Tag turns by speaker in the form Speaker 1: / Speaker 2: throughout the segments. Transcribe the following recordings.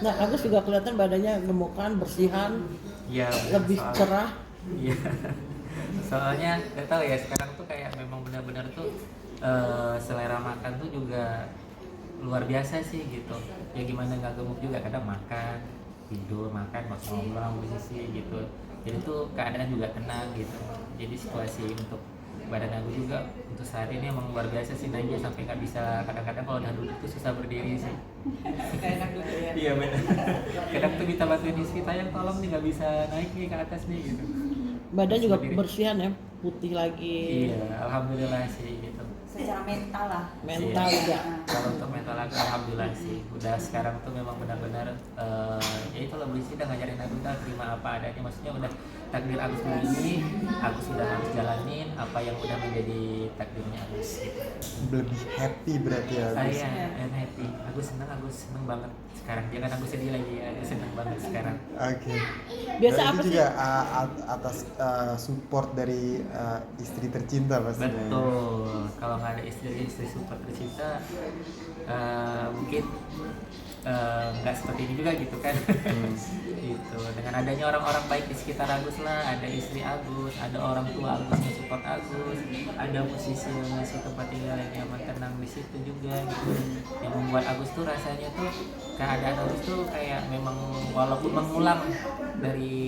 Speaker 1: Nah, Agus juga kelihatan badannya gemukan, bersihan,
Speaker 2: Iya,
Speaker 1: lebih cerah.
Speaker 2: iya. Soalnya nggak tahu ya, sekarang tuh kayak memang benar-benar tuh selera makan tuh juga luar biasa sih gitu. Ya gimana nggak gemuk juga, kadang makan, tidur, makan, makan ngobrol musisi gitu. Jadi tuh keadaan juga tenang gitu. Jadi situasi untuk badan aku juga untuk sehari ini emang luar biasa sih, naiknya sampai nggak bisa, kadang-kadang kalau udah duduk tuh susah berdiri sih.
Speaker 3: Gak enak gitu ya.
Speaker 2: Iya benar. Kadang tuh minta bantuin istri, tayang tolong nih nggak bisa naik nih ke atas nih gitu.
Speaker 1: Badan
Speaker 2: Terus
Speaker 1: juga
Speaker 2: berdiri.
Speaker 1: bersihan ya, putih lagi.
Speaker 2: Iya, alhamdulillah sih gitu.
Speaker 3: Secara mental lah.
Speaker 1: Mental
Speaker 2: Iya.
Speaker 1: juga.
Speaker 2: Kalau untuk mental aku alhamdulillah sih. Udah sekarang tuh memang benar-benar ya itu loh, Beli udah ngajarin aku udah terima apa adanya. Maksudnya udah takdir Agus begini, aku sudah harus jalanin apa yang udah menjadi takdirnya Agus gitu.
Speaker 4: Lebih happy berarti ya Agus.
Speaker 2: Saya am happy. Agus seneng banget sekarang. Jangan aku sedih lagi ya. Aku seneng banget sekarang.
Speaker 4: Oke.
Speaker 1: Biasa
Speaker 4: Dan
Speaker 1: apa
Speaker 4: itu
Speaker 1: sih?
Speaker 4: juga atas support dari istri tercinta pastinya.
Speaker 2: Betul. Kalau nggak ada istri super tercinta, mungkin nggak seperti ini juga gitu kan. Gitu. Dengan adanya orang-orang baik di sekitar Agus lah, ada istri Agus, ada orang tua Agus yang support Agus, ada musisi yang ngasih tempat tinggal yang nyaman tenang di situ juga gitu. Yang membuat Agus tuh rasanya tuh keadaan Agus tuh kayak memang walaupun mengulang dari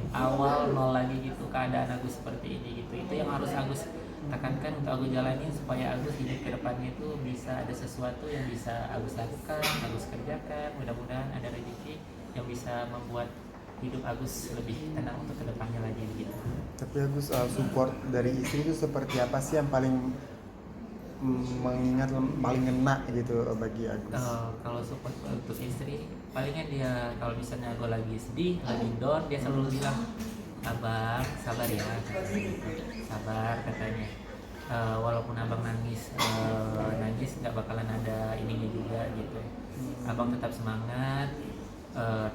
Speaker 2: awal nol lagi gitu, keadaan Agus seperti ini gitu. Itu yang harus Agus tekankan untuk Agus jalanin supaya Agus hidup ke depannya itu bisa ada sesuatu yang bisa Agus lakukan, Agus kerjakan. Mudah-mudahan ada rezeki yang bisa membuat hidup Agus lebih tenang untuk kedepannya lagi gitu.
Speaker 4: Tapi Agus support dari istri itu seperti apa sih yang paling mengingat paling ngena gitu bagi Agus?
Speaker 2: Kalau support untuk istri, palingan dia kalau misalnya gue lagi sedih, lagi down, dia selalu bilang, abang sabar ya, sabar katanya. Walaupun abang nangis nggak bakalan ada ininya juga gitu. Abang tetap semangat,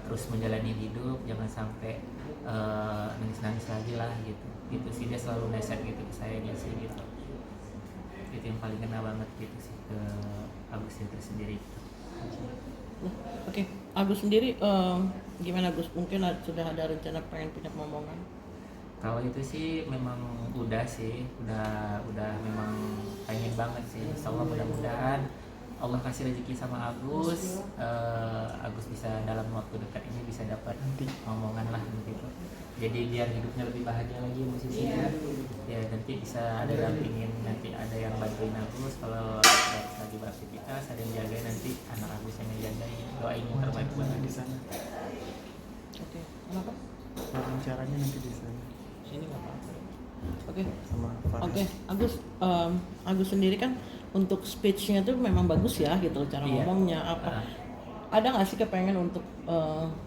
Speaker 2: terus menjalani hidup, jangan sampai nangis-nangis lagi lah gitu. Gitu sih, dia selalu nasihat gitu ke saya sih gitu. Itu yang paling kena banget gitu sih ke Agus itu sendiri.
Speaker 1: Nah, oke. Agus sendiri gimana Gus? Mungkin sudah ada rencana pengen punya momongan?
Speaker 2: Kalau itu sih memang udah sih, udah memang pengen banget sih. Insya Allah mudah-mudahan Allah kasih rezeki sama Agus, Agus bisa dalam waktu dekat ini bisa dapat omongan lah gitu. Jadi biar hidupnya lebih bahagia lagi musisinya. Ya nanti bisa ada dampingin, nanti ada yang bantuin Agus kalau Agus lagi beraktivitas, ada yang jaga nanti anak Agus yang jagain. Doain yang terbaik buat
Speaker 4: di
Speaker 2: Agus.
Speaker 4: sana.
Speaker 1: Oke. Kenapa?
Speaker 4: Wawancaranya nanti di sana
Speaker 1: Sini nggak apa-apa. Oke.
Speaker 4: sama Faris.
Speaker 1: Oke, Agus sendiri kan untuk speech-nya tuh memang bagus ya gitu, cara
Speaker 2: Iya.
Speaker 1: ngomongnya apa. Ada nggak sih kepengen untuk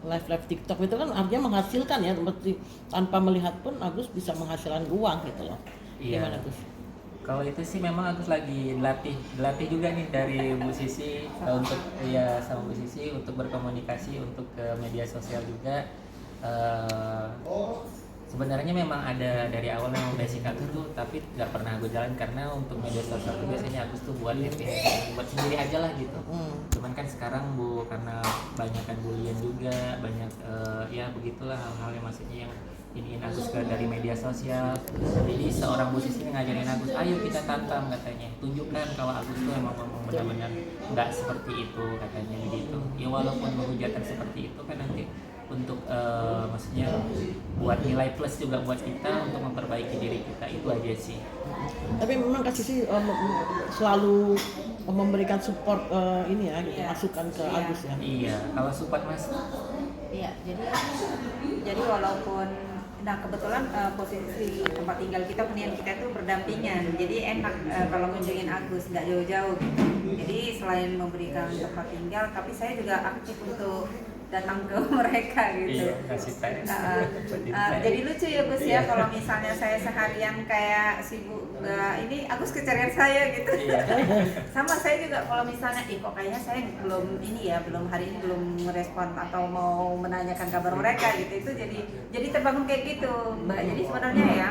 Speaker 1: live TikTok itu kan artinya menghasilkan ya, seperti tanpa melihat pun Agus bisa menghasilkan uang gitu loh.
Speaker 2: Iya.
Speaker 1: Gimana Gus?
Speaker 2: Kalau itu sih memang Agus lagi dilatih juga nih dari musisi untuk ya sama musisi untuk berkomunikasi untuk ke media sosial juga. Sebenarnya memang ada dari awal memang basic Agus tuh, tapi nggak pernah gue jalan karena untuk media sosial tuh biasanya Agus tuh buat buat sendiri aja lah gitu. Cuman kan sekarang karena banyakkan bulian juga, banyak ya begitulah hal-hal yang maksudnya yang iniin Agus ke dari media sosial. Jadi seorang musisi ngajarin Agus, ayo kita tantang katanya, tunjukkan kalau Agus tuh emang benar-benar nggak seperti itu katanya begitu. Ya walaupun menghujatkan seperti itu kan nanti untuk maksudnya buat nilai plus juga buat kita untuk memperbaiki diri kita, itu aja sih.
Speaker 1: Tapi memang kasih sih selalu memberikan support ini ya, gitu,
Speaker 3: Iya.
Speaker 1: masukan ke
Speaker 3: Iya.
Speaker 1: Agus ya.
Speaker 2: Iya, kalau support Mas.
Speaker 3: Iya, jadi walaupun kebetulan posisi tempat tinggal kita, hunian kita itu berdampingan, jadi enak kalau kunjungin Agus, nggak jauh-jauh gitu. Jadi selain memberikan tempat tinggal, tapi saya juga aktif untuk datang ke mereka gitu.
Speaker 2: Iya, kasih tes.
Speaker 3: Jadi lucu ya Gus ya, kalau misalnya saya seharian kayak sibuk ini Agus kecarian saya gitu.
Speaker 2: Iya.
Speaker 3: Sama saya juga kalau misalnya kok kayaknya saya belum ini ya, belum hari ini belum merespon atau mau menanyakan kabar mereka gitu, itu jadi terbangun kayak gitu Mbak. Jadi sebenarnya ya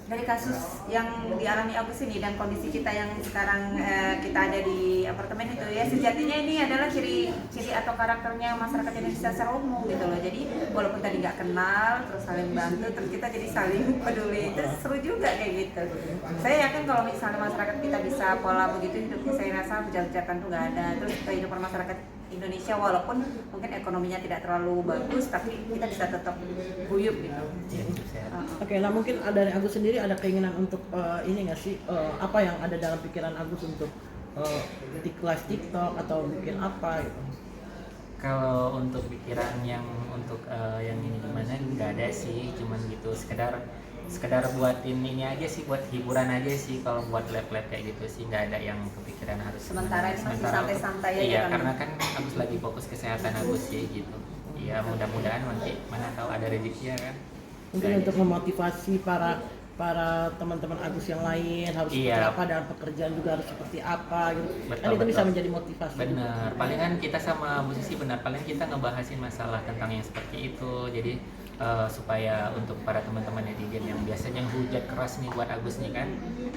Speaker 3: Dari kasus yang dialami Agus ini dan kondisi kita yang sekarang kita ada di apartemen itu ya, sejatinya ini adalah ciri atau karakternya masyarakat Indonesia secara umum gitu loh. Jadi walaupun tadi nggak kenal terus saling bantu, terus kita jadi saling peduli, itu seru juga kayak gitu. Saya yakin kalau misalnya masyarakat kita bisa pola begitu hidupnya, saya rasa bejat-bejatan tuh nggak ada. Terus kehidupan masyarakat Indonesia walaupun mungkin ekonominya tidak terlalu bagus, tapi kita bisa tetap guyup gitu.
Speaker 1: Oke, nah mungkin dari Agus sendiri ada keinginan untuk ini nggak sih, apa yang ada dalam pikiran Agus untuk live TikTok atau bikin apa gitu?
Speaker 2: Kalau untuk pikiran yang untuk yang ini gimana nggak ada sih, cuman gitu sekedar buatin ini aja sih, buat hiburan aja sih. Kalau buat lab-lab kayak gitu sih nggak ada yang kepikiran harus
Speaker 3: Sementara ini masih santai-santai aja
Speaker 2: iya,
Speaker 3: kan?
Speaker 2: karena kan Agus lagi fokus kesehatan Agus sih gitu. Ya mudah-mudahan nanti mana tahu ada rezekinya kan.
Speaker 1: Mungkin untuk memotivasi para teman-teman Agus yang lain harus seperti
Speaker 2: Iya.
Speaker 1: apa, dalam pekerjaan juga harus seperti apa gitu.
Speaker 2: Betul,
Speaker 1: Kan itu bisa
Speaker 2: betul.
Speaker 1: menjadi motivasi.
Speaker 2: Benar, palingan kita sama Bu Sisi paling kita ngebahasin masalah tentang yang seperti itu. Jadi supaya untuk para teman-teman netizen yang biasanya hujat keras nih buat Agus nih kan,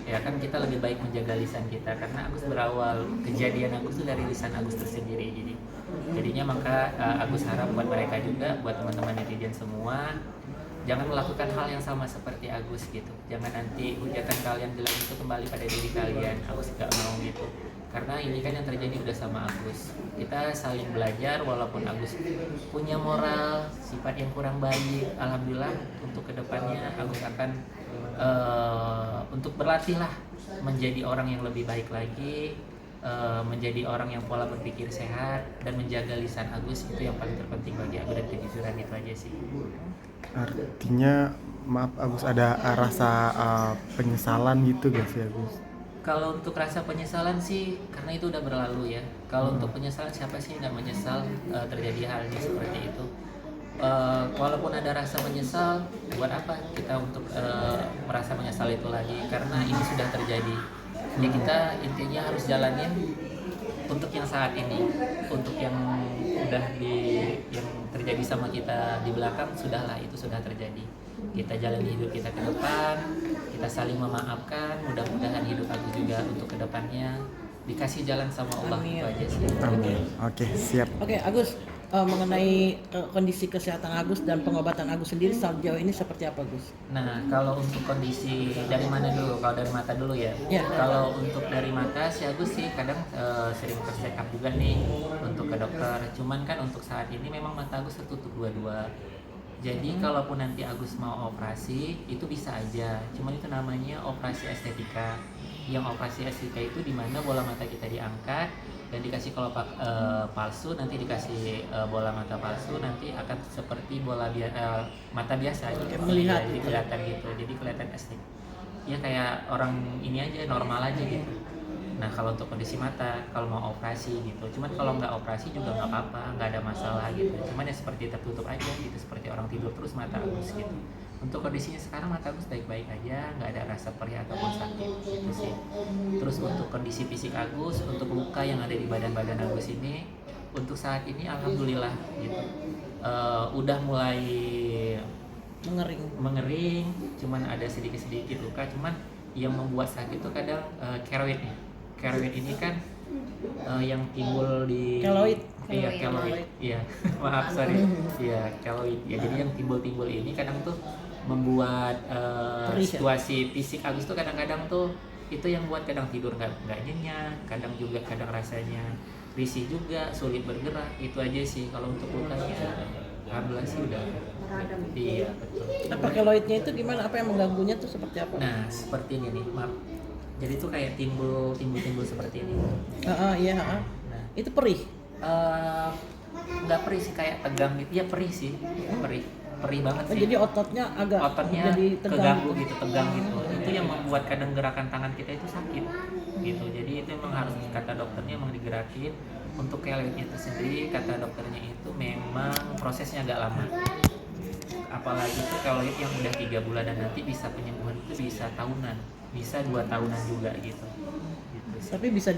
Speaker 2: ya kan kita lebih baik menjaga lisan kita, karena Agus berawal kejadian Agus itu dari lisan Agus tersendiri. Jadinya maka Agus harap buat mereka juga, buat teman-teman netizen semua, jangan melakukan hal yang sama seperti Agus gitu. Jangan nanti hujatan kalian jelek itu kembali pada diri kalian. Agus gak mau gitu. Karena ini kan yang terjadi udah sama Agus. Kita saling belajar, walaupun Agus punya moral, sifat yang kurang baik. Alhamdulillah untuk kedepannya Agus akan untuk berlatih lah menjadi orang yang lebih baik lagi, menjadi orang yang pola berpikir sehat, dan menjaga lisan Agus itu yang paling terpenting bagi aku, dan kejujuran itu aja sih.
Speaker 4: Artinya maaf Agus, ada rasa penyesalan gitu gak sih Agus?
Speaker 2: Kalau untuk rasa penyesalan sih, karena itu udah berlalu ya. Kalau untuk penyesalan, siapa sih nggak menyesal terjadi halnya seperti itu? Walaupun ada rasa menyesal, buat apa kita untuk merasa menyesal itu lagi? Karena ini sudah terjadi. Ya kita intinya harus jalanin untuk yang saat ini, untuk yang udah yang terjadi sama kita di belakang, sudahlah, itu sudah terjadi. Kita jalani hidup kita ke depan, kita saling memaafkan. Mudah-mudahan hidup aku juga untuk kedepannya dikasih jalan sama Allah.
Speaker 1: Amin.
Speaker 2: Itu aja sih.
Speaker 4: Amin. Oke, siap.
Speaker 1: Oke, Agus, mengenai kondisi kesehatan Agus dan pengobatan Agus sendiri sejauh ini seperti apa, Gus?
Speaker 2: Nah, kalau untuk kondisi dari mana dulu? Kalau dari mata dulu ya.
Speaker 1: Ya.
Speaker 2: Kalau untuk dari mata si Agus sih kadang sering check up juga nih untuk ke dokter. Cuman kan untuk saat ini memang mata Agus tertutup dua-dua. Jadi kalaupun nanti Agus mau operasi itu bisa aja. Cuman itu namanya operasi estetika. Yang operasi estetika itu dimana bola mata kita diangkat dan dikasih kelopak palsu, nanti dikasih bola mata palsu, nanti akan seperti mata biasa gitu.
Speaker 1: Melihat
Speaker 2: Ya, jadi
Speaker 1: gitu.
Speaker 2: kelihatan gitu, jadi kelihatan estetik. Ya kayak orang ini aja, normal aja gitu. Nah kalau untuk kondisi mata, kalau mau operasi gitu, cuman kalau nggak operasi juga nggak apa-apa, nggak ada masalah gitu. Cuman ya seperti tertutup aja gitu, seperti orang tidur terus mata Agus gitu. Untuk kondisinya sekarang mata Agus baik-baik aja, nggak ada rasa perih ataupun sakit gitu sih. Terus untuk kondisi fisik Agus, untuk luka yang ada di badan-badan Agus ini, untuk saat ini alhamdulillah gitu, udah mulai mengering, cuman ada sedikit-sedikit luka. Cuman yang membuat sakit itu kadang keroidnya. Keroid ini kan yang timbul di
Speaker 1: Keloid.
Speaker 2: Iya, keloid. Iya, maaf sorry. Iya, keloid. Ya, jadi yang timbul-timbul ini kadang tuh membuat
Speaker 1: Perih, ya?
Speaker 2: situasi fisik Agus tuh kadang-kadang tuh itu yang buat kadang tidur nggak nyenyak, kadang rasanya risih juga, sulit bergerak. Itu aja sih kalau untuk lukanya. Alhamdulillah sih udah. Iya, betul.
Speaker 1: Apa keloidnya itu gimana? Apa yang mengganggunya tuh seperti apa?
Speaker 2: Nah, seperti ini nih, maaf. Jadi tuh kayak timbul seperti ini.
Speaker 1: Iya.
Speaker 2: Nah,
Speaker 1: Itu perih.
Speaker 2: nggak perih sih, kayak tegang gitu. Ya perih sih, perih banget
Speaker 1: Oh,
Speaker 2: sih.
Speaker 1: jadi ototnya agak
Speaker 2: Ototnya
Speaker 1: jadi
Speaker 2: keganggu gitu, tegang gitu. Itu yang membuat kadang gerakan tangan kita itu sakit gitu. Jadi itu memang harus, kata dokternya memang digerakin. Untuk keloidnya itu sendiri, kata dokternya itu memang prosesnya agak lama. Apalagi itu keloid yang udah 3 bulan dan nanti bisa penyembuhan itu bisa tahunan, bisa 2 tahunan juga gitu. Gitu sih.
Speaker 1: tapi bisa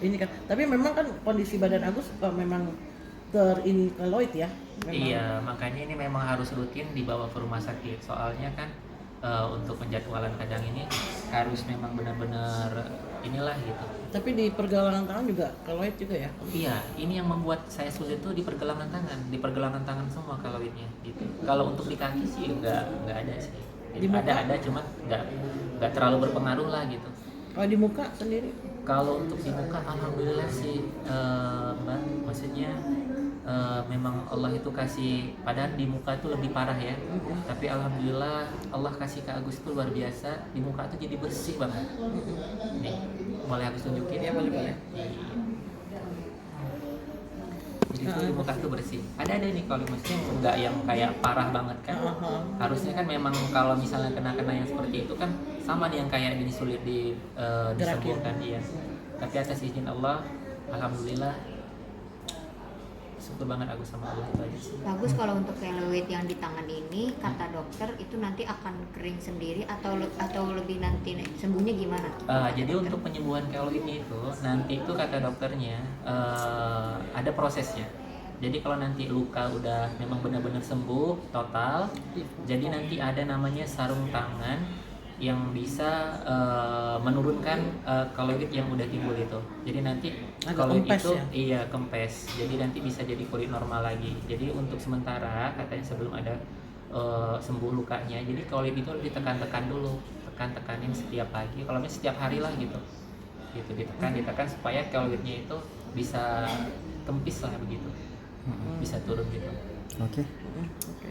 Speaker 1: ini kan. Tapi memang kan kondisi badan Agus memang ini keloid ya. Memang.
Speaker 2: Iya, makanya ini memang harus rutin dibawa ke rumah sakit. Soalnya kan untuk penjadwalan kadang ini harus memang benar-benar inilah gitu.
Speaker 1: Tapi di pergelangan tangan juga keloid juga ya?
Speaker 2: Iya, ini yang membuat saya sulit tuh di pergelangan tangan semua kaloidnya gitu. Kalau untuk di kaki sih nggak ada sih.
Speaker 1: Di muka?
Speaker 2: Ada cuma nggak terlalu berpengaruh lah gitu.
Speaker 1: Kalau di muka sendiri?
Speaker 2: Kalau untuk di muka alhamdulillah sih Mbak, maksudnya memang Allah itu kasih, padahal di muka itu lebih parah ya. Tapi alhamdulillah Allah kasih ke Agus itu luar biasa, di muka itu jadi bersih banget. Nih, boleh Agus tunjukin ya? Boleh. Iya. Jadi itu di muka itu bersih. Ada nih kalau maksudnya nggak yang kayak parah banget kan. Harusnya kan memang kalau misalnya kena yang seperti itu kan sama nih yang kayak gini sulit disembuhkan dia. Tapi atas izin Allah, alhamdulillah syukur banget aku sama Allah itu aja sih.
Speaker 5: Bagus kalau untuk keloid yang di tangan ini kata dokter itu nanti akan kering sendiri atau lebih nanti sembuhnya gimana?
Speaker 2: Jadi untuk penyembuhan keloidnya itu nanti itu kata dokternya ada prosesnya. Jadi kalau nanti luka udah memang benar-benar sembuh total, jadi nanti ada namanya sarung tangan yang bisa menurunkan keloid yang udah timbul itu. Jadi nanti
Speaker 1: Agak
Speaker 2: keloid
Speaker 1: kempes
Speaker 2: itu
Speaker 1: ya?
Speaker 2: iya kempes. Jadi nanti bisa jadi kulit normal lagi. Jadi untuk sementara katanya sebelum ada sembuh lukanya, jadi keloid itu ditekan-tekan dulu, tekanin setiap pagi. Kalau misalnya setiap hari lah gitu. Gitu ditekan supaya keloidnya itu bisa kempis lah begitu. Bisa turun gitu.
Speaker 4: Oke.
Speaker 1: Oke.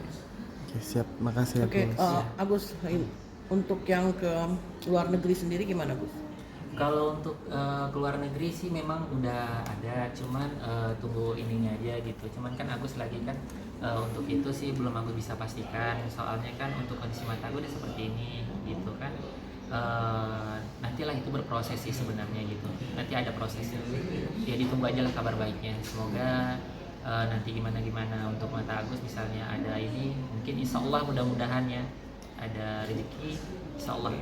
Speaker 4: Oke, siap. Makasih
Speaker 1: Oke,
Speaker 4: Agus.
Speaker 1: Agus, untuk yang ke luar negeri sendiri gimana, Gus?
Speaker 2: Kalau untuk keluar negeri sih memang udah ada, cuman tunggu ininya aja gitu. Cuman kan Agus lagi kan untuk itu sih belum aku bisa pastikan. Soalnya kan untuk kondisi mata aku udah seperti ini gitu kan. Nantilah itu berproses sih sebenarnya gitu. Nanti ada prosesnya. Ya ditunggu aja lah kabar baiknya. Semoga nanti gimana untuk mata Agus misalnya ada ini, mungkin insya Allah mudah-mudahan ya ada rezeki, insya Allah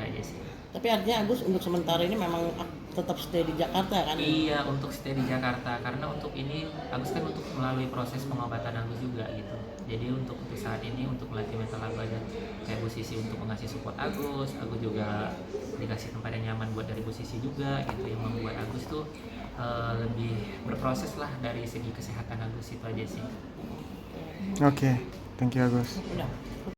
Speaker 2: aja sih.
Speaker 1: Tapi artinya Agus untuk sementara ini memang tetap stay di Jakarta kan?
Speaker 2: Iya, untuk stay di Jakarta karena untuk ini Agus kan untuk melalui proses pengobatan Agus juga gitu. Jadi untuk saat ini untuk melatih mental Agus ada kayak Bu Sisi untuk mengasih support Agus juga dikasih tempat yang nyaman buat dari Bu Sisi juga gitu, yang membuat Agus tuh lebih berproses lah dari segi kesehatan Agus itu aja sih.
Speaker 4: Oke, thank you Agus.
Speaker 1: Udah.